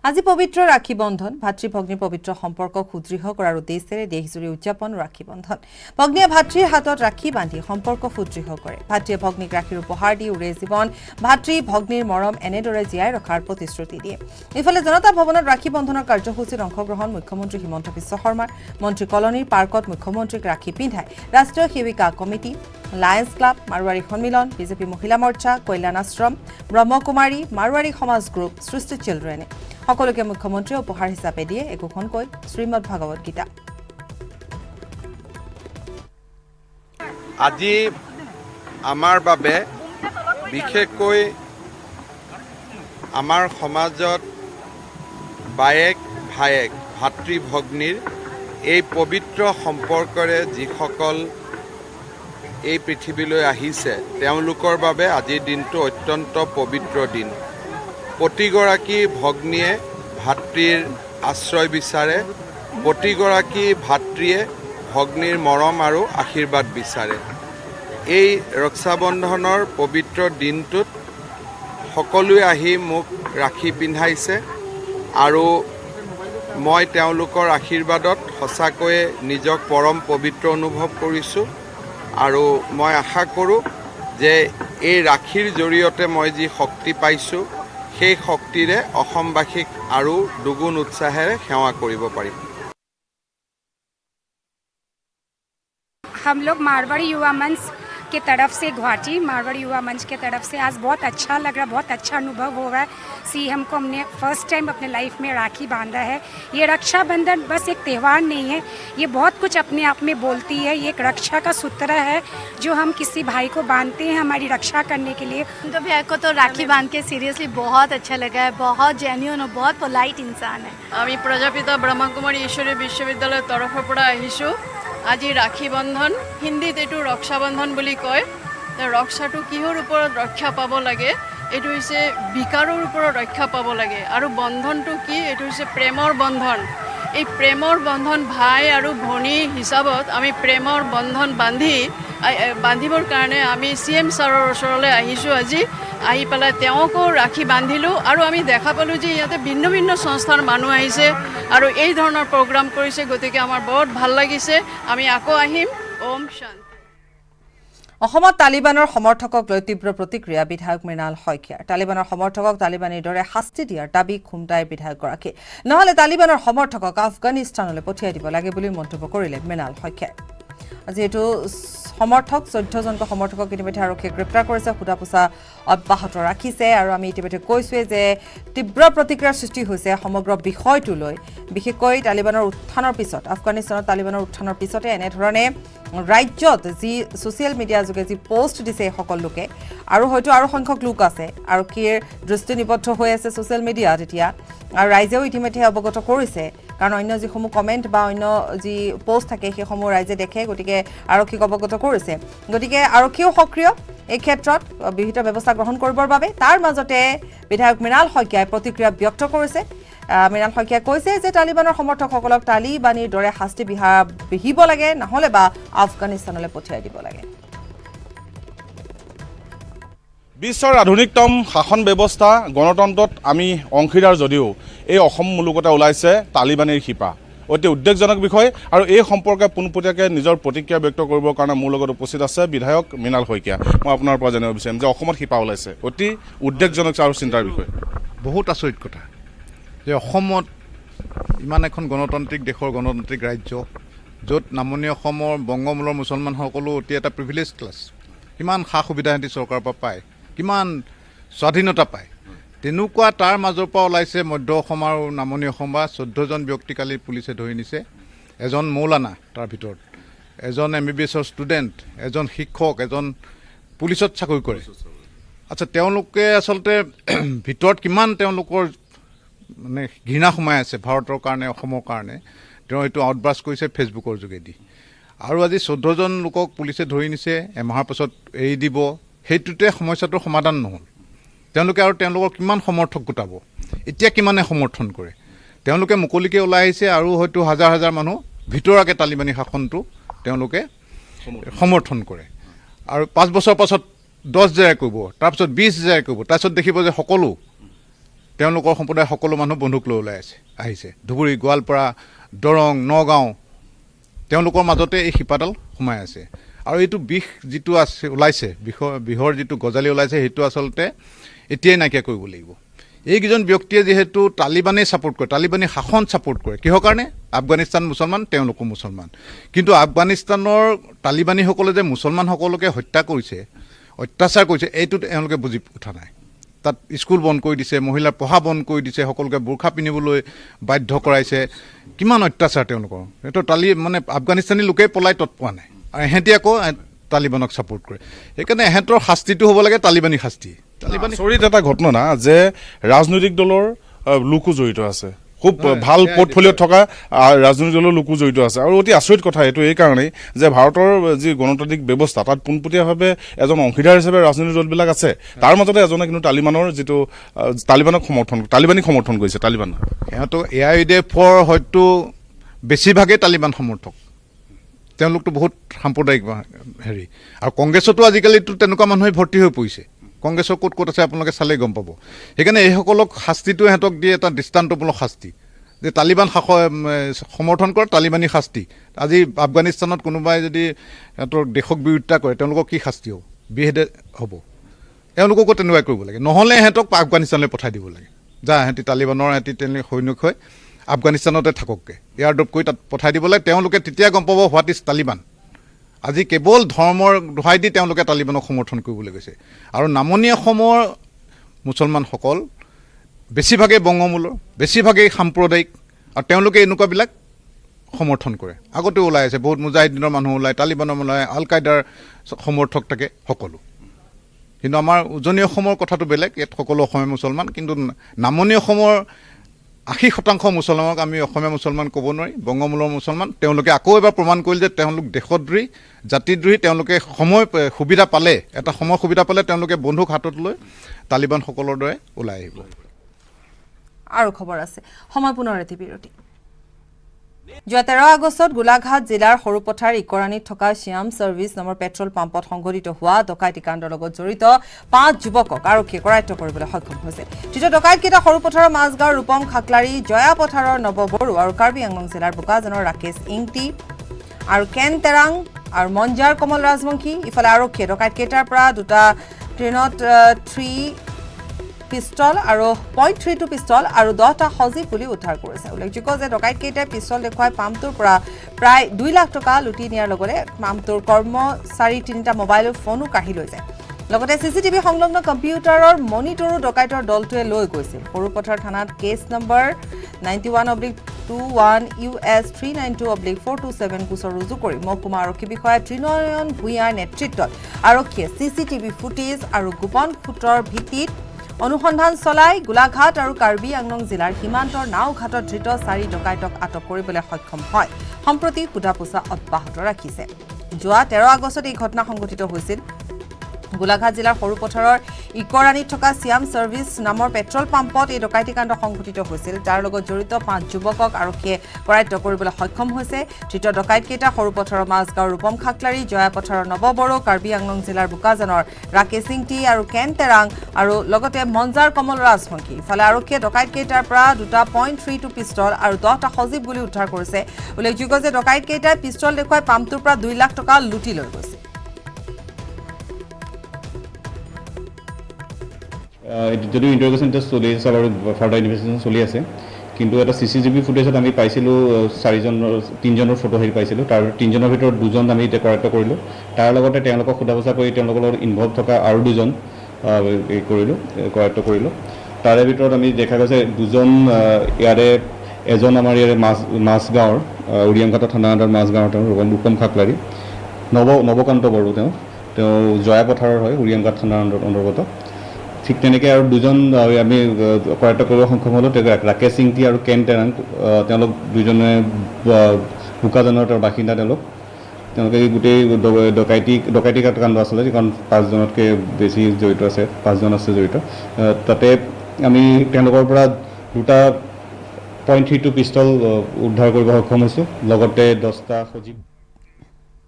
আজি পবিত্ৰ ৰাখী বন্ধন ভাতৃ ভগ্নীৰ পবিত্ৰ সম্পৰ্ক সুদৃঢ় কৰাৰ উদ্দেশ্যেৰে দেশজুৰি উদযাপন ৰাখী বন্ধন। ভগ্নীয়ে ভাতৃৰ হাতত ৰাখী বান্ধি সম্পৰ্ক সুদৃঢ় কৰে। ভাতৃয়ে ভগ্নীক ৰাখীৰ উপহাৰ দি উৰে জীৱন। ভাতৃ ভগ্নীৰ মৰম এনেদৰে জীয়াই ৰখাৰ প্ৰতিশ্ৰুতি দিয়ে। ইফালে জনতা ভৱনত ৰাখী বন্ধনৰ কাৰ্যসূচীত অংশগ্ৰহণ মুখ্যমন্ত্ৰী হিমন্ত বিশ্ব শৰ্মাৰ। মন্ত্ৰী কলনীৰ পাৰ্কত মুখ্যমন্ত্ৰীক ৰাখী পিন্ধাই ৰাষ্ট্ৰীয় সেৱিকা কমিটি, লায়ন্স ক্লাব, মাৰোৱাৰী সন্মিলন, বিজেপি মহিলা মৰ্চা, কল্যাণ আশ্ৰম, ব্ৰহ্মকুমাৰী, মাৰোৱাৰী সমাজ গ্ৰুপ, সৃষ্টি চিলড্ৰেনে সকলোকে মুখ্যমন্ত্ৰীয়ে উপহাৰ হিচাপে দিয়ে একোখনকৈ শ্ৰীমদ ভাগৱত গীতা। আজি আমাৰ বাবে বিশেষকৈ আমাৰ সমাজত বায়েক ভায়েক ভাতৃ ভগ্নীৰ এই পবিত্ৰ সম্পৰ্কৰে যিসকল এই পৃথিৱীলৈ আহিছে তেওঁলোকৰ বাবে আজিৰ দিনটো অত্যন্ত পবিত্ৰ দিন। প্ৰতিগৰাকী ভগ্নীয়ে ভাতৃৰ আশ্ৰয় বিচাৰে, প্ৰতিগৰাকী ভাতৃয়ে ভগ্নীৰ মৰম আৰু আশীৰ্বাদ বিচাৰে। এই ৰক্ষাবন্ধনৰ পবিত্ৰ দিনটোত সকলোৱে আহি মোক ৰাখী পিন্ধাইছে আৰু মই তেওঁলোকৰ আশীৰ্বাদত সঁচাকৈয়ে নিজক পৰম পবিত্ৰ অনুভৱ কৰিছোঁ আৰু মই আশা কৰোঁ যে এই ৰাখীৰ জৰিয়তে মই যি শক্তি পাইছোঁ সেই শক্তিৰে অসমবাসীক আৰু দুগুণ উৎসাহেৰে সেৱা কৰিব পাৰিম। हम लोग मारवाड़ी युवा मंच के तरफ से गुवाहाटी मारवाड़ी युवा मंच के तरफ से आज बहुत अच्छा लग रहा है, बहुत अच्छा अनुभव हो रहा है। हमको हमने फर्स्ट टाइम अपने लाइफ में राखी बांधा है। ये रक्षाबंधन बस एक त्यौहार नहीं है, ये बहुत कुछ अपने आप में बोलती है। ये एक रक्षा का सूत्र है जो हम किसी भाई को बांधते हैं हमारी रक्षा करने के लिए। तो भैया को तो राखी बांध के सीरियसली बहुत अच्छा लगा है, बहुत जेन्युइन और बहुत पोलाइट इंसान है। আমি প্ৰজাপিতা ব্ৰহ্মকুমাৰী ঈশ্বৰী বিশ্ববিদ্যালয়ৰ তৰফৰ পৰা আহিছোঁ। আজি ৰাখী বন্ধন, হিন্দীত এইটো ৰক্ষাবন্ধন বুলি কয়। ৰক্ষাটো কিহৰ ওপৰত ৰক্ষা পাব লাগে? এইটো হৈছে বিকাৰৰ ওপৰত ৰক্ষা পাব লাগে। আৰু বন্ধনটো কি? এইটো হৈছে প্ৰেমৰ বন্ধন। এই প্ৰেমৰ বন্ধন ভাই আৰু ভনী হিচাপত আমি প্ৰেমৰ বন্ধন বান্ধিবৰ কাৰণে আমি CM ছাৰৰ ওচৰলৈ আহিছোঁ আজি। আহি পেলাই তেওঁকো ৰাখি বান্ধিলোঁ আৰু আমি দেখা পালোঁ যে ইয়াতে ভিন্ন ভিন্ন সংস্থাৰ মানুহ আহিছে আৰু এই ধৰণৰ প্ৰগ্ৰাম কৰিছে। গতিকে আমাৰ বহুত ভাল লাগিছে, আমি আকৌ আহিম। ওম শান্তি। অসমত তালিবানৰ সমৰ্থকক লৈ তীব্ৰ প্ৰতিক্ৰিয়া বিধায়ক মৃণাল শইকীয়াৰ। তালিবানৰ সমৰ্থকক তালিবানীৰ দৰে শাস্তি দিয়াৰ দাবী খুমটাই বিধায়কগৰাকী। নহ'লে তালিবানৰ সমৰ্থকক আফগানিস্তানলৈ পঠিয়াই দিব লাগে বুলি মন্তব্য কৰিলে মৃণাল শইকীয়াই। যিহেতু সমৰ্থক 14জনকৈ সমৰ্থকক ইতিমধ্যে আৰক্ষীয়ে গ্ৰেপ্তাৰ কৰিছে, সোধা পোছা অব্যাহত ৰাখিছে আৰু আমি ইতিমধ্যে কৈছোঁৱে যে তীব্ৰ প্ৰতিক্ৰিয়াৰ সৃষ্টি হৈছে সমগ্ৰ বিষয়টো লৈ। বিশেষকৈ তালিবানৰ উত্থানৰ পিছত, আফগানিস্তানত তালিবানৰ উত্থানৰ পিছতে এনেধৰণে ৰাজ্যত যি ছ'চিয়েল মিডিয়া যোগে যি পোষ্ট দিছে সকলো লোকে, আৰু হয়তো আৰু সংখ্যক লোক আছে আৰক্ষীৰ দৃষ্টি নিবদ্ধ হৈ আছে ছ'চিয়েল মিডিয়াত এতিয়া, আৰু ৰাইজেও ইতিমধ্যে অৱগত কৰিছে। কাৰণ অন্য যিসমূহ কমেণ্ট বা অন্য যি পোষ্ট থাকে সেইসমূহ ৰাইজে দেখে, গতিকে আৰক্ষীক অৱগত কৰিছে। গতিকে আৰক্ষীও সক্ৰিয় এই ক্ষেত্ৰত বিহিত ব্যৱস্থা গ্ৰহণ কৰিবৰ বাবে। তাৰ মাজতে বিধায়ক মৃণাল শইকীয়াই প্ৰতিক্ৰিয়া ব্যক্ত কৰিছে। মৃণাল শইকীয়াই কৈছে যে তালিবানৰ সমৰ্থকসকলক তালিবানীৰ দৰে শাস্তি বিহিব লাগে, নহ'লে বা আফগানিস্তানলৈ পঠিয়াই দিব লাগে। বিশ্বৰ আধুনিকতম শাসন ব্যৱস্থা গণতন্ত্ৰত আমি অংশীদাৰ যদিও এই অসম মুলুকতে ওলাইছে তালিবানীৰ শিপা। অতি উদ্বেগজনক বিষয় আৰু এই সম্পৰ্কে পোনপটীয়াকৈ নিজৰ প্ৰতিক্ৰিয়া ব্যক্ত কৰিবৰ কাৰণে মোৰ লগত উপস্থিত আছে বিধায়ক মৃণাল শইকীয়া। মই আপোনাৰ পৰা জানিব বিচাৰিম যে অসমত শিপা ওলাইছে, অতি উদ্বেগজনক আৰু চিন্তাৰ বিষয়। বহুত আচৰিত কথা যে অসমত ইমান এখন গণতান্ত্ৰিক দেশৰ গণতান্ত্ৰিক ৰাজ্য, য'ত নামনি অসমৰ বংগমূলৰ মুছলমানসকলো অতি এটা প্ৰিভিলেজ ক্লাছ, কিমান সা সুবিধা সিহঁতি চৰকাৰৰ পৰা পায়, কিমান স্বাধীনতা পায়, তেনেকুৱা তাৰ মাজৰ পৰা ওলাইছে মধ্য অসম আৰু নামনি অসম বা 14জন ব্যক্তি কালি পুলিচে ধৰি নিছে। এজন মৌলানা, তাৰ ভিতৰত এজন MBBSৰ ষ্টুডেণ্ট, এজন শিক্ষক, এজন পুলিচত চাকৰি কৰে। আচ্ছা, তেওঁলোকে আচলতে ভিতৰত কিমান তেওঁলোকৰ মানে ঘৃণা সোমাই আছে ভাৰতৰ কাৰণে, অসমৰ কাৰণে, তেওঁ এইটো আউটব্ৰাষ্ট কৰিছে ফেচবুকৰ যোগেদি। আৰু আজি 14জন লোকক পুলিচে ধৰি নিছে, এমাহৰ পাছত এৰি দিব, সেইটোতে সমস্যাটোৰ সমাধান নহ'ল। তেওঁলোকে আৰু তেওঁলোকৰ কিমান সমৰ্থক গোটাব, এতিয়া কিমানে সমৰ্থন কৰে? তেওঁলোকে মুকলিকৈ ওলাই আহিছে আৰু হয়তো হাজাৰ হাজাৰ মানুহ ভিতৰুৱাকৈ তালিবানী শাসনটো তেওঁলোকে সমৰ্থন কৰে। আৰু 5 বছৰ পাছত 10 জাৰি কৰিব, তাৰপিছত 20 জাৰি কৰিব, তাৰপিছত দেখিব যে সকলো তেওঁলোকৰ সম্প্ৰদায়ৰ সকলো মানুহ বন্দুক লৈ ওলাই আহিছে ধুবুৰী গোৱালপাৰা দৰং নগাঁও তেওঁলোকৰ মাজতে এই শিপাডাল সোমাই আছে আৰু এইটো বিষ যিটো আছে ওলাইছে বিষৰ যিটো গজালি ওলাইছে সেইটো আচলতে এতিয়াই নাইকিয়া কৰিব লাগিব এইকেইজন ব্যক্তিয়ে যিহেতু তালিবানেই ছাপোৰ্ট কৰে তালিবানী শাসন ছাপোৰ্ট কৰে কিহৰ কাৰণে আফগানিস্তান মুছলমান তেওঁলোকো মুছলমান কিন্তু আফগানিস্তানৰ তালিবানীসকলে যে মুছলমানসকলকে হত্যা কৰিছে অত্যাচাৰ কৰিছে এইটো তেওঁলোকে বুজি উঠা নাই তাত স্কুল বন্ধ কৰি দিছে মহিলাৰ পঢ়া বন্ধ কৰি দিছে সকলোকে বোৰখা পিন্ধিবলৈ বাধ্য কৰাইছে কিমান অত্যাচাৰ তেওঁলোকৰ এইটো মানে আফগানিস্তানী লোকেই পলাই তৎ পোৱা নাই আৰু এহেঁতি আকৌ তালিবানক ছাপোৰ্ট কৰে সেইকাৰণে এহেঁতৰ শাস্তিটো হ'ব লাগে তালিবানী শাস্তি তালিবানী আচৰিত এটা ঘটনা যে ৰাজনৈতিক দলৰ লোকো জড়িত আছে খুব ভাল পোৰ্টফলিঅ'ত থকা ৰাজনৈতিক দলৰ লোকো জড়িত আছে আৰু অতি আচৰিত কথা এইটো এই কাৰণেই যে ভাৰতৰ যি গণতান্ত্ৰিক ব্যৱস্থা তাত পোনপটীয়াভাৱে এজন অংশীদাৰ হিচাপে ৰাজনৈতিক দলবিলাক আছে তাৰ মাজতে এজনে কিন্তু তালিবানৰ যিটো তালিবানীক সমৰ্থন কৰিছে তালিবান সিহঁতক AIDFৰ হয়তো বেছিভাগেই তালিবান সমৰ্থক তেওঁলোকতো বহুত সাম্প্ৰদায়িক হেৰি আৰু কংগ্ৰেছতো আজিকালিতো তেনেকুৱা মানুহে ভৰ্তি হৈ পৰিছে কংগ্ৰেছৰ ক'ত আছে আপোনালোকে চালেই গম পাব সেইকাৰণে এইসকলক শাস্তিটো সিহঁতক দিয়ে এটা দৃষ্টান্তমূলক শাস্তি যে তালিবান সমৰ্থন কৰে তালিবানী শাস্তি আজি আফগানিস্তানত কোনোবাই যদি সিহঁতৰ দেশক বিৰোধিতা কৰে তেওঁলোকক কি শাস্তি হ'ব বিহেডে হ'ব তেওঁলোককো তেনেকুৱাই কৰিব লাগে নহ'লে সিহঁতক আফগানিস্তানলৈ পঠাই দিব লাগে যা সিহঁতি তালিবানৰ তেওঁলোকে সৈনিক হৈ আফগানিস্তানতে থাককগৈ এয়াৰড্ৰপ কৰি তাত পঠাই দিব লাগে তেওঁলোকে তেতিয়া গম পাব হোৱাট ইজ তালিবান আজি কেৱল ধৰ্মৰ দোহাই দি তেওঁলোকে তালিবানক সমৰ্থন কৰিবলৈ গৈছে আৰু নামনি অসমৰ মুছলমানসকল বেছিভাগেই বংগমূলৰ বেছিভাগেই সাম্প্ৰদায়িক আৰু তেওঁলোকে এনেকুৱাবিলাক সমৰ্থন কৰে আগতে ওলাই আছে বহুত মুজাহিদিনৰ মানুহ ওলায় তালিবানৰ ওলায় আল কায়দাৰ সমৰ্থক থাকে সকলো কিন্তু আমাৰ উজনি অসমৰ কথাটো বেলেগ ইয়াত সকলো অসমীয়া মুছলমান কিন্তু নামনি অসমৰ 80% মুছলমানক আমি অসমীয়া মুছলমান ক'ব নোৱাৰি বংগমূলৰ মুছলমান তেওঁলোকে আকৌ এবাৰ প্ৰমাণ কৰিলে যে তেওঁলোক দেশদ্ৰোহী জাতিদ্ৰোহী তেওঁলোকে সুবিধা পালে এটা সময় সুবিধা পালে তেওঁলোকে বন্দুক হাতত লৈ তালিবানসকলৰ দৰে ওলাই আহিব আৰু খবৰ আছে সময় পুনৰ এটি বিৰতি যোৱা 13 আগষ্টত গোলাঘাট জিলাৰ সৰুপথাৰ ইকৰাণীত থকা শ্যাম ছাৰ্ভিচ নামৰ পেট্ৰল পাম্পত সংঘটিত হোৱা ডকাইতি কাণ্ডৰ লগত জড়িত 5 যুৱকক আৰক্ষীয়ে কৰায়ত্ব কৰিবলৈ সক্ষম হৈছে ধৃত ডকাইতকেইটা সৰুপথাৰৰ মাজগাঁৱৰ ৰূপম খাকলাৰী জয়া পথাৰৰ নৱ বড়ো আৰু কাৰ্বি আংলং জিলাৰ বোকাজানৰ ৰাকেশ ইংটি আৰু কেন তেৰাং আৰু মঞ্জাৰ কমল ৰাজবংশী ইফালে আৰক্ষীয়ে ডকাইতকেইটাৰ পৰা দুটা ট্ৰেইনত 3 পিষ্টল আৰু .32 পিষ্টল আৰু 10টা সজীৱ পুলি উদ্ধাৰ কৰিছে উল্লেখযোগ্য যে ডকাইতকেইটাই পিষ্টল দেখুৱাই পাম্পটোৰ পৰা প্ৰায় 2 লাখ টকা লুটি নিয়াৰ লগতে পাম্পটোৰ কৰ্মচাৰী 3টা মোবাইল ফোনো কাঢ়ি লৈ যায় লগতে চিচিটিভি সংলগ্ন কম্পিউটাৰৰ মনিটৰো ডকাইতৰ দলটোৱে লৈ গৈছিল সৰুপথাৰ থানাত কেছ নম্বৰ 91/21 US 392/427 গোচৰ ৰুজু কৰি মহকুমা আৰক্ষী বিষয়া ত্ৰিনয়ন ভূঞাৰ নেতৃত্বত আৰক্ষীয়ে চিচিটিভি ফুটেজ আৰু গোপন সূত্ৰৰ ভিত্তিত অনুসন্ধান চলাই গোলাঘাট আৰু কাৰ্বি আংলং জিলাৰ সীমান্তৰ নাওঘাটত ধৃত 4 ডকাইতক আটক কৰিবলৈ সক্ষম হয় সম্প্ৰতি সোধা-পোছা অব্যাহত ৰাখিছে যোৱা 13 আগষ্টত এই ঘটনা সংঘটিত হৈছিল গোলাঘাট জিলাৰ সৰুপথাৰৰ ইকৰাণীত থকা শ্যাম ছাৰ্ভিচ নামৰ পেট্ৰল পাম্পত এই ডকাইতি কাণ্ড সংঘটিত হৈছিল তাৰ লগত জড়িত 5 যুৱকক আৰক্ষীয়ে কৰায়ত্ব কৰিবলৈ সক্ষম হৈছে ধৃত ডকাইতকেইটা সৰুপথাৰৰ মাজগাঁৱৰ ৰূপম খাকলাৰী জয়া পথাৰৰ নৱ বড়ো কাৰ্বি আংলং জিলাৰ বোকাজানৰ ৰাকেশ সিংটি আৰু কেন তেৰাং আৰু লগতে মঞ্জাৰ কমল ৰাজবংশী ইফালে আৰক্ষীয়ে ডকাইতকেইটাৰ পৰা দুটা .32 পিষ্টল আৰু 10টা সজীৱ গুলী উদ্ধাৰ কৰিছে উল্লেখযোগ্য যে ডকাইতকেইটাই পিষ্টল দেখুৱাই পাম্পটোৰ পৰা 2 লাখ টকা লুটি লৈ গৈছে যদিও ইণ্টাৰগেশ্যন টেষ্ট চলি আছে আৰু ফাৰ্ডাৰ ইনভেষ্টিগেশ্যন চলি আছে কিন্তু এটা চিচিটিভি ফুটেজত আমি পাইছিলোঁ 3জনৰ ফটো হেৰি পাইছিলোঁ তাৰ 3জনৰ ভিতৰত 2জন আমি এতিয়া কৰায়ত্ব কৰিলোঁ তাৰ লগতে তেওঁলোকক সোধা-পোছা কৰি তেওঁলোকৰ লগত ইনভলভ থকা আৰু 2জন কৰায়ত্ব কৰিলোঁ তাৰে ভিতৰত আমি দেখা গৈছে 2জন ইয়াৰে এজন আমাৰ ইয়াৰে মাজগাঁৱৰ উৰিয়াংঘাটা থানা আণ্ডাৰ মাজগাঁৱৰ তেওঁ ৰূপম খাকলাৰী নৱকান্ত বড়ো তেওঁ জয়া পথাৰৰ হয় উৰিয়াংঘাট থানাৰ অন্তৰ্গত ঠিক তেনেকৈ আৰু 2জন আমি কৰায়ত্ব কৰিব সক্ষম হ'লোঁ ৰাকেশ সিংটি আৰু কেন তেৰাং তেওঁলোক 2জনে বোকাজানৰ বাসিন্দা তেওঁলোকে গোটেই ডকাইতি কাণ্ড আছিলে কাৰণ 5জনতকৈ বেছি জড়িত আছে 5জন আছে জড়িত তাতে আমি তেওঁলোকৰ পৰা দুটা .32 পিষ্টল উদ্ধাৰ কৰিব সক্ষম হৈছোঁ লগতে 10টা সজীৱ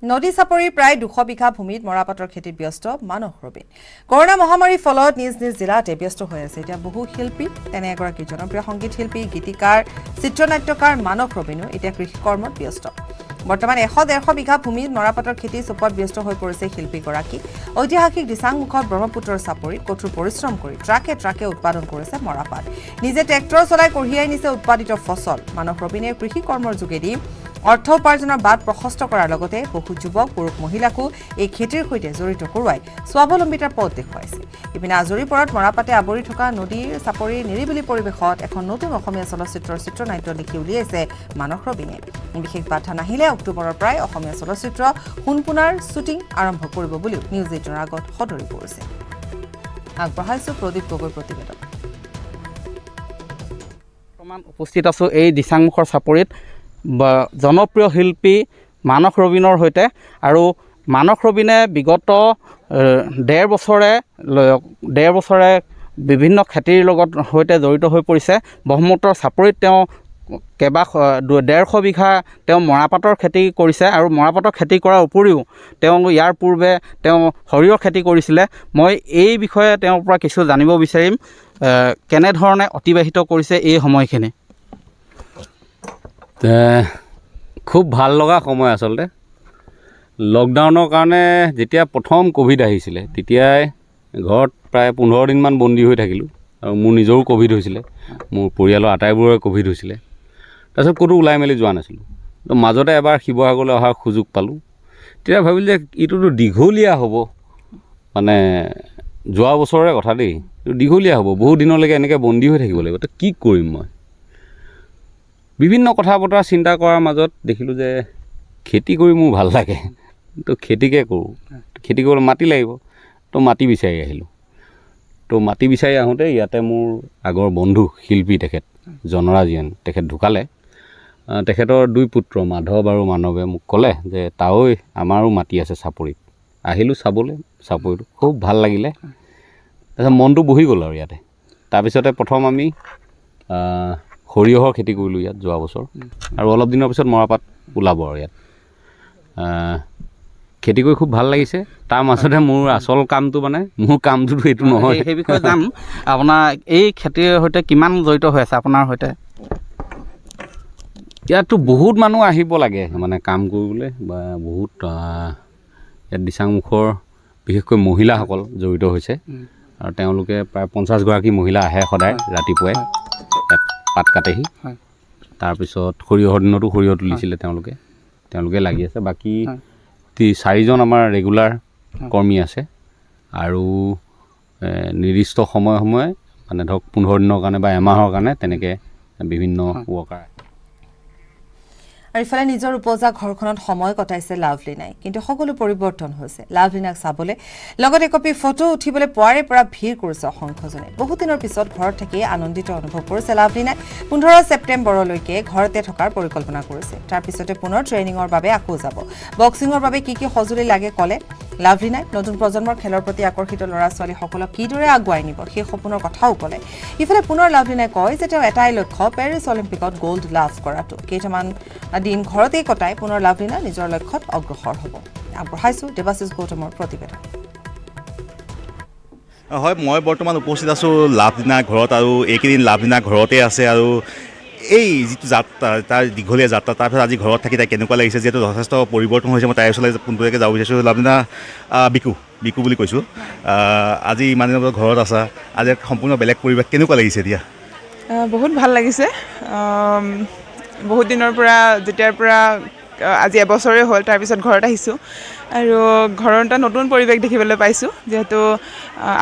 নদী চাপৰিৰ প্ৰায় 200 বিঘা ভূমিত মৰাপাটৰ খেতিত ব্যস্ত মানস ৰবিন কৰোনা মহামাৰীৰ ফলত নিজ নিজ জিলাতে ব্যস্ত হৈ আছে এতিয়া বহু শিল্পী তেনে এগৰাকী জনপ্ৰিয় সংগীত শিল্পী গীতিকাৰ চিত্ৰনাট্যকাৰ মানস ৰবিনো এতিয়া কৃষি কৰ্মত ব্যস্ত বৰ্তমান 100-150 বিঘা ভূমিত মৰাপাটৰ খেতি চপোৱাত ব্যস্ত হৈ পৰিছে শিল্পীগৰাকী ঐতিহাসিক দিচাংমুখত ব্ৰহ্মপুত্ৰৰ চাপৰিত কঠোৰ পৰিশ্ৰম কৰি ট্ৰাকে উৎপাদন কৰিছে মৰাপাট নিজে ট্ৰেক্টৰ চলাই কঢ়িয়াই নিছে উৎপাদিত ফচল মানস ৰবিনে কৃষি কৰ্মৰ যোগেদি অৰ্থ উপাৰ্জনৰ বাট প্ৰশস্ত কৰাৰ লগতে বহু যুৱক পুৰুষ মহিলাকো এই খেতিৰ সৈতে জড়িত কৰোৱাই স্বাৱলম্বিতাৰ পথ দেখুৱাইছে ইপিনে আজৰি পৰত মৰাপাতে আৱৰি থকা নদীৰ চাপৰিৰ নিৰিবিলি পৰিৱেশত এখন নতুন অসমীয়া চলচ্চিত্ৰৰ চিত্ৰনাট্য লিখি উলিয়াইছে মানস ৰবিনে বিশেষ বাধা নাহিলে অক্টোবৰৰ পৰাই অসমীয়া চলচ্চিত্ৰ সোণপোনাৰ শ্বুটিং আৰম্ভ কৰিব বুলিও নিউজ 18ৰ আগত সদৰি কৰিছে আগবঢ়াইছো প্ৰদীপ গগৈৰ প্ৰতিবেদন বৰ্তমান উপস্থিত আছোঁ এই দিচাংমুখৰ চাপৰিত জনপ্ৰিয় শিল্পী মানস ৰবিনৰ সৈতে আৰু মানস ৰবিনে বিগত ডেৰ বছৰে বিভিন্ন খেতিৰ লগত সৈতে জড়িত হৈ পৰিছে ব্ৰহ্মপুত্ৰৰ চাপৰিত তেওঁ 150 বিঘা তেওঁ মৰাপাটৰ খেতি কৰিছে আৰু মৰাপাটৰ খেতি কৰাৰ উপৰিও তেওঁ ইয়াৰ পূৰ্বে তেওঁ সৰিয়হৰ খেতি কৰিছিলে মই এই বিষয়ে তেওঁৰ পৰা কিছু জানিব বিচাৰিম কেনেধৰণে অতিবাহিত কৰিছে এই সময়খিনি খুব ভাল লগা সময় আচলতে লকডাউনৰ কাৰণে যেতিয়া প্ৰথম কোভিড আহিছিলে তেতিয়াই ঘৰত প্ৰায় 15 দিনমান বন্দী হৈ থাকিলোঁ আৰু মোৰ নিজৰো কোভিড হৈছিলে মোৰ পৰিয়ালৰ আটাইবোৰৰে কোভিড হৈছিলে তাৰপিছত ক'তো ওলাই মেলি যোৱা নাছিলোঁ তো মাজতে এবাৰ শিৱসাগৰলৈ অহাৰ সুযোগ পালোঁ তেতিয়া ভাবিলোঁ যে এইটোতো দীঘলীয়া হ'ব মানে যোৱা বছৰৰে কথা দেই এইটো দীঘলীয়া হ'ব বহু দিনলৈকে এনেকৈ বন্দী হৈ থাকিব লাগিব তো কি কৰিম মই বিভিন্ন কথা বতৰা চিন্তা কৰাৰ মাজত দেখিলোঁ যে খেতি কৰি মোৰ ভাল লাগে তো খেতিকে কৰোঁ খেতি কৰিবলৈ মাটি লাগিব তো মাটি বিচাৰি আহিলোঁ তো মাটি বিচাৰি আহোঁতে ইয়াতে মোৰ আগৰ বন্ধু শিল্পী তেখেত জনৰাজীয়ান তেখেত ঢুকালে তেখেতৰ 2 পুত্ৰ মাধৱ আৰু মানৱে মোক ক'লে যে তাৱৈ আমাৰো মাটি আছে চাপৰিত আহিলোঁ চাবলৈ চাপৰিটো খুব ভাল লাগিলে তাৰপিছত মনটো বহি গ'ল আৰু ইয়াতে তাৰপিছতে প্ৰথম আমি সৰিয়হৰ খেতি কৰিলোঁ ইয়াত যোৱা বছৰ আৰু অলপ দিনৰ পিছত মৰাপাট ওলাব আৰু ইয়াত খেতি কৰি খুব ভাল লাগিছে তাৰ মাজতে মোৰ আচল কামটো মানে মোৰ কামটোতো এইটো নহয় সেই বিষয়ে যাম আপোনাৰ এই খেতিৰ সৈতে কিমান জড়িত হৈ আছে আপোনাৰ সৈতে ইয়াততো বহুত মানুহ আহিব লাগে মানে কাম কৰিবলৈ বা বহুত ইয়াত দিচাংমুখৰ বিশেষকৈ মহিলাসকল জড়িত হৈছে আৰু তেওঁলোকে প্ৰায় 50 গৰাকী মহিলা আহে সদায় ৰাতিপুৱাই ইয়াত পাত কাটেহি তাৰপিছত সৰিয়হৰ দিনতো সৰিয়হ তুলিছিলে তেওঁলোকে লাগি আছে বাকী 4জন আমাৰ ৰেগুলাৰ কৰ্মী আছে আৰু নিৰ্দিষ্ট সময়ে মানে ধৰক 15 দিনৰ কাৰণে বা এমাহৰ কাৰণে তেনেকৈ বিভিন্ন ৱৰ্কাৰ আৰু ইফালে নিজৰ উপজা ঘৰখনত সময় কটাইছে লাভলিনাই কিন্তু সকলো পৰিৱৰ্তন হৈছে লাভলিনাক চাবলৈ লগতে কপি ফটো উঠিবলৈ পোৱাৰে পৰা ভিৰ কৰিছে অসংখ্যজনে বহু দিনৰ পিছত ঘৰত থাকি আনন্দিত অনুভৱ কৰিছে লাভলিনাই 15 ছেপ্টেম্বৰলৈকে ঘৰতে থকাৰ পৰিকল্পনা কৰিছে তাৰ পিছতে পুনৰ ট্ৰেইনিঙৰ বাবে আকৌ যাব বক্সিঙৰ বাবে কি সঁজুলি লাগে ক'লে লাভলিনাই নতুন প্ৰজন্মৰ খেলৰ প্ৰতি আকৰ্ষিত ল'ৰা ছোৱালীসকলক কিদৰে আগুৱাই নিব সেই সপোনৰ কথাও ক'লে ইফালে পুনৰ লাভলিনাই কয় যে তেওঁ এটাই লক্ষ্য পেৰিছ অলিম্পিকত গ'ল্ড লাভ কৰাটো কেইটামান দিন ঘৰতেই কটাই পুনৰ লাভলিনা নিজৰ লক্ষ্যত অগ্ৰসৰ হ'ব আগবঢ়াইছোঁ দেৱাশিষ গৌতমৰ প্ৰতিবেদন হয় মই বৰ্তমান উপস্থিত আছোঁ লাভলিনা ঘৰত আৰু এইকেইদিন লাভলিনা ঘৰতে আছে আৰু এই যিটো যাত্ৰা তাৰ দীঘলীয়া যাত্ৰা তাৰপিছত আজি ঘৰত থাকি তাই কেনেকুৱা লাগিছে যিহেতু যথেষ্ট পৰিৱৰ্তন হৈছে মই তাইৰ ওচৰলৈ পোনপটীয়াকৈ যাব বিচাৰিছোঁ লাভলিনা বিকু বুলি কৈছোঁ আজি ইমান দিনৰ পিছত ঘৰত আছা আজি সম্পূৰ্ণ বেলেগ পৰিৱেশ কেনেকুৱা লাগিছে এতিয়া বহুত ভাল লাগিছে বহুত দিনৰ পৰা যেতিয়াৰ পৰা আজি এবছৰে হ'ল তাৰপিছত ঘৰত আহিছোঁ আৰু ঘৰৰ এটা নতুন পৰিৱেশ দেখিবলৈ পাইছোঁ যিহেতু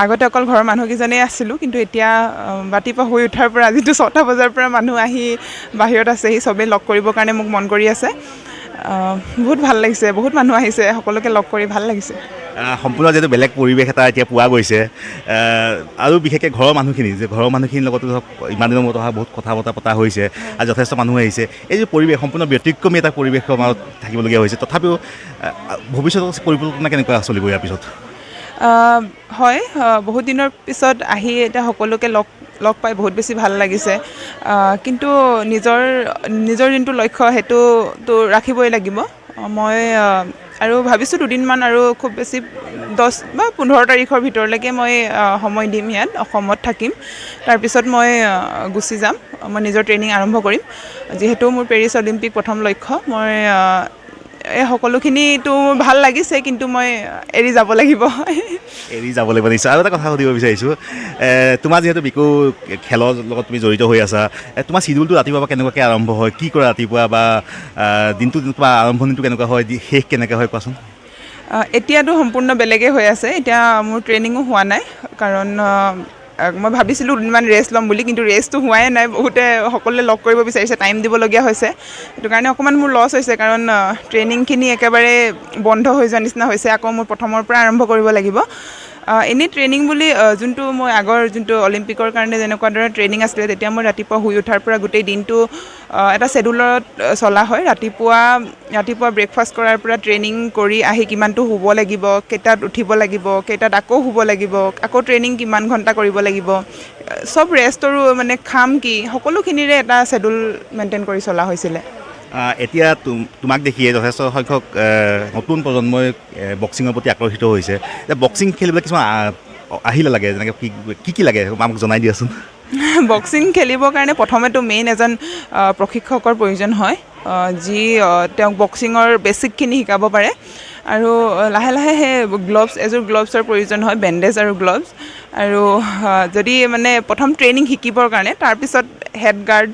আগতে অকল ঘৰৰ মানুহকেইজনেই আছিলোঁ কিন্তু এতিয়া ৰাতিপুৱা শুই উঠাৰ পৰা আজিতো 6টা বজাৰ পৰা মানুহ আহি বাহিৰত আছেহি চবেই লগ কৰিবৰ কাৰণে মোক মন কৰি আছে বহুত ভাল লাগিছে বহুত মানুহ আহিছে সকলোকে লগ কৰি ভাল লাগিছে সম্পূৰ্ণ যিহেতু বেলেগ পৰিৱেশ এটা এতিয়া পোৱা গৈছে আৰু বিশেষকৈ ঘৰৰ মানুহখিনিৰ লগতো ধৰক ইমান দিনৰ মূৰত অহা বহুত কথা বতৰা পতা হৈছে আৰু যথেষ্ট মানুহ আহিছে এই যে পৰিৱেশ সম্পূৰ্ণ ব্যতিক্ৰমী এটা পৰিৱেশৰ মাজত থাকিবলগীয়া হৈছে তথাপিও ভৱিষ্যতৰ পৰিকল্পনা কেনেকুৱা চলিব ইয়াৰ পিছত হয় বহুত দিনৰ পিছত আহি এতিয়া সকলোকে লগ পাই বহুত বেছি ভাল লাগিছে কিন্তু নিজৰ যোনটো লক্ষ্য সেইটোতো ৰাখিবই লাগিব মই আৰু ভাবিছোঁ দুদিনমান আৰু খুব বেছি 10 বা 15 তাৰিখৰ ভিতৰলৈকে মই সময় দিম ইয়াত অসমত থাকিম তাৰপিছত মই গুচি যাম মই নিজৰ ট্ৰেইনিং আৰম্ভ কৰিম যিহেতু মোৰ পেৰিছ অলিম্পিক প্ৰথম লক্ষ্য মই এই সকলোখিনিতো ভাল লাগিছে কিন্তু মই এৰি যাব লাগিব এৰি যাব লাগিব নিশ্চয় আৰু এটা কথা সুধিব বিচাৰিছোঁ তোমাৰ যিহেতু বিকু খেলৰ লগত তুমি জড়িত হৈ আছা তোমাৰ চিডিউলটো ৰাতিপুৱা বা কেনেকুৱাকৈ আৰম্ভ হয় কি কৰা ৰাতিপুৱা বা দিনটো তোমাৰ আৰম্ভণিটো কেনেকুৱা হয় শেষ কেনেকৈ হয় কোৱাচোন এতিয়াতো সম্পূৰ্ণ বেলেগেই হৈ আছে এতিয়া মোৰ ট্ৰেইনিঙো হোৱা নাই কাৰণ মই ভাবিছিলোঁ দুদিনমান ৰেষ্ট ল'ম বুলি কিন্তু ৰেষ্টটো হোৱাই নাই বহুতে সকলোৱে লগ কৰিব বিচাৰিছে টাইম দিবলগীয়া হৈছে সেইটো কাৰণে অকণমান মোৰ লছ হৈছে কাৰণ ট্ৰেইনিংখিনি একেবাৰে বন্ধ হৈ যোৱা নিচিনা হৈছে আকৌ মোৰ প্ৰথমৰ পৰা আৰম্ভ কৰিব লাগিব এনেই ট্ৰেইনিং বুলি যোনটো মই আগৰ যোনটো অলিম্পিকৰ কাৰণে যেনেকুৱা দৰে ট্ৰেইনিং আছিলে তেতিয়া মই ৰাতিপুৱা শুই উঠাৰ পৰা গোটেই দিনটো এটা ছেডুলত চলা হয় ৰাতিপুৱা ব্ৰেকফাষ্ট কৰাৰ পৰা ট্ৰেইনিং কৰি আহি কিমানটো শুব লাগিব কেইটাত উঠিব লাগিব কেইটাত আকৌ শুব লাগিব আকৌ ট্ৰেইনিং কিমান ঘণ্টা কৰিব লাগিব চব ৰেষ্টৰো মানে খাম কি সকলোখিনিৰে এটা ছেডুল মেইনটেইন কৰি চলা হৈছিলে এতিয়া তোমাক দেখিয়ে যথেষ্ট সংখ্যক নতুন প্ৰজন্মই বক্সিঙৰ প্ৰতি আকৰ্ষিত হৈছে এতিয়া বক্সিং খেলিবলৈ কিছুমান আহিলে লাগে যেনেকৈ কি লাগে আমাক জনাই দিয়াচোন বক্সিং খেলিবৰ কাৰণে প্ৰথমেতো মেইন এজন প্ৰশিক্ষকৰ প্ৰয়োজন হয় যি তেওঁক বক্সিঙৰ বেছিকখিনি শিকাব পাৰে আৰু লাহে লাহে সেই এযোৰ গ্লভছৰ প্ৰয়োজন হয় বেণ্ডেজ আৰু গ্লভছ আৰু যদি মানে প্ৰথম ট্ৰেইনিং শিকিবৰ কাৰণে তাৰপিছত হেড গাৰ্ড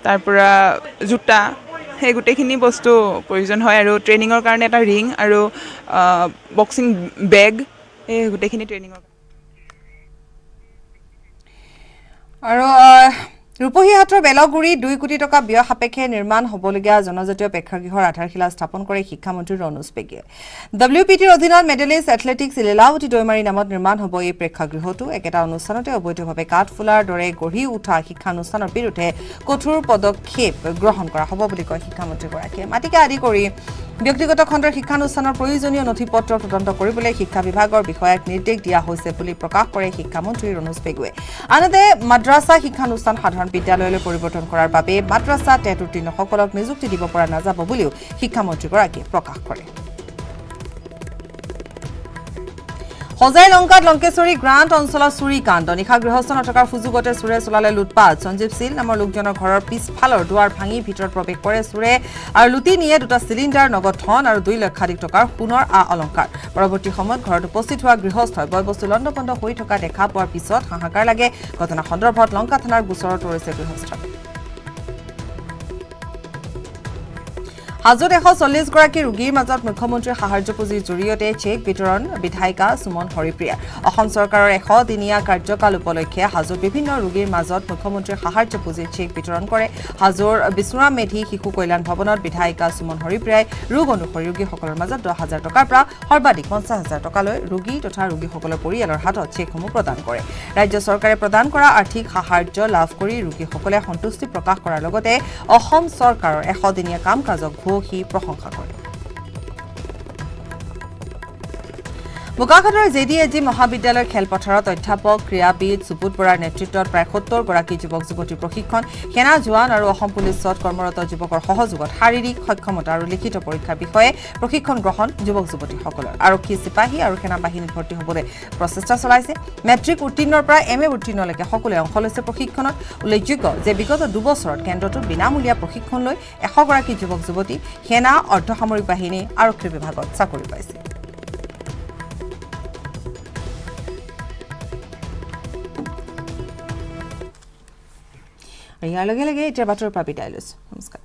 তাৰপৰা জোতা সেই গোটেইখিনি বস্তু প্ৰয়োজন হয় আৰু ট্ৰেইনিঙৰ কাৰণে এটা ৰিং আৰু বক্সিং বেগ এই গোটেইখিনি ট্ৰেইনিঙৰ আৰু ৰূপহীহাটৰ বেলগুৰি 2 কোটি টকা ব্যয় সাপেক্ষে নিৰ্মাণ হ'বলগীয়া জনজাতীয় প্ৰেক্ষাগৃহৰ আধাৰশিলা স্থাপন কৰে শিক্ষামন্ত্ৰী ৰণোজ পেগুৱে WPTৰ অধীনত মেডেলিষ্ট এথলেটিক্স লীলাৱতী দৈমাৰী নামত নিৰ্মাণ হ'ব এই প্ৰেক্ষাগৃহটো একেটা অনুষ্ঠানতে অবৈধভাৱে কাঠফুলাৰ দৰে গঢ়ি উঠা শিক্ষানুষ্ঠানৰ বিৰুদ্ধে কঠোৰ পদক্ষেপ গ্ৰহণ কৰা হ'ব বুলি কয় শিক্ষামন্ত্ৰীগৰাকীয়ে মাটিকে আদি কৰি ব্যক্তিগত খণ্ডৰ শিক্ষানুষ্ঠানৰ প্ৰয়োজনীয় নথিপত্ৰ তদন্ত কৰিবলৈ শিক্ষা বিভাগৰ বিষয়াক নিৰ্দেশ দিয়া হৈছে বুলি প্ৰকাশ কৰে শিক্ষামন্ত্ৰী ৰণোজ পেগুৱে আনহাতে মাদ্ৰাছা শিক্ষানুষ্ঠান সাধাৰণ বিদ্যালয়লৈ পৰিৱৰ্তন কৰাৰ বাবে মাদ্ৰাছা টেট উত্তীৰ্ণসকলক নিযুক্তি দিব পৰা নাযাব বুলিও শিক্ষামন্ত্ৰীগৰাকীয়ে প্ৰকাশ কৰে হজাই লংকাত লংকেশ্বৰী গ্ৰাণ্ট অঞ্চলৰ চুৰিকাণ্ড নিশা গৃহস্থ নথকাৰ সুযোগতে চোৰে চলালে লুটপাট সঞ্জীৱ শীল নামৰ লোকজনৰ ঘৰৰ পিছফালৰ দুৱাৰ ভাঙি ভিতৰত প্ৰৱেশ কৰে চোৰে আৰু লুটি নিয়ে 2টা চিলিণ্ডাৰ নগদ ধন আৰু 2 লক্ষাধিক টকাৰ সোণৰ অলংকাৰ পৰৱৰ্তী সময়ত ঘৰত উপস্থিত হোৱা গৃহস্থই বয়বস্তু লণ্ডভণ্ড হৈ থকা দেখা পোৱাৰ পিছত হাহাকাৰ লাগে ঘটনা সন্দৰ্ভত লংকা থানাৰ গোচৰ তৰিছে গৃহস্থ হাজোত 140 গৰাকী ৰোগীৰ মাজত মুখ্যমন্ত্ৰীৰ সাহায্য পুঁজিৰ জৰিয়তে চেক বিতৰণ বিধায়িকা সুমন হৰিপ্ৰিয়া অসম চৰকাৰৰ 100 দিনীয়া কাৰ্যকাল উপলক্ষে হাজোত বিভিন্ন ৰোগীৰ মাজত মুখ্যমন্ত্ৰীৰ সাহায্য পুঁজিৰ চেক বিতৰণ কৰে হাজোৰ বিষ্ণুৰাম মেধি শিশু কল্যাণ ভৱনত বিধায়িকা সুমন হৰিপ্ৰিয়াই ৰোগ অনুসৰি ৰোগীসকলৰ মাজত 10,000 টকাৰ পৰা সৰ্বাধিক 50,000 টকালৈ ৰোগী তথা ৰোগীসকলৰ পৰিয়ালৰ হাতত চেকসমূহ প্ৰদান কৰে ৰাজ্য চৰকাৰে প্ৰদান কৰা আৰ্থিক সাহায্য লাভ কৰি ৰোগীসকলে সন্তুষ্টি প্ৰকাশ কৰাৰ লগতে অসম চৰকাৰৰ 100 দিনীয়া কাম কাজক প্ৰশংসা কৰে বোকাখাতৰ JDAG মহাবিদ্যালয়ৰ খেলপথাৰত অধ্যাপক ক্ৰীড়াবিদ সুপুত বৰাৰ নেতৃত্বত প্ৰায় 70 গৰাকী যুৱক যুৱতীৰ প্ৰশিক্ষণ সেনা জোৱান আৰু অসম পুলিচত কৰ্মৰত যুৱকৰ সহযোগত শাৰীৰিক সক্ষমতা আৰু লিখিত পৰীক্ষাৰ বিষয়ে প্ৰশিক্ষণ গ্ৰহণ যুৱক যুৱতীসকলৰ আৰক্ষী চিপাহী আৰু সেনা বাহিনীত ভৰ্তি হ'বলৈ প্ৰচেষ্টা চলাইছে মেট্ৰিক উত্তীৰ্ণৰ পৰা MA উত্তীৰ্ণলৈকে সকলোৱে অংশ লৈছে প্ৰশিক্ষণত উল্লেখযোগ্য যে বিগত 2 বছৰত কেন্দ্ৰটোত বিনামূলীয়া প্ৰশিক্ষণ লৈ 100 গৰাকী যুৱক যুৱতী সেনা অৰ্ধসামৰিক বাহিনী আৰক্ষী বিভাগত চাকৰি পাইছে ইয়াৰ লগে লগে এতিয়া বাতৰিৰ পৰা বিদায় লৈছো নমস্কাৰ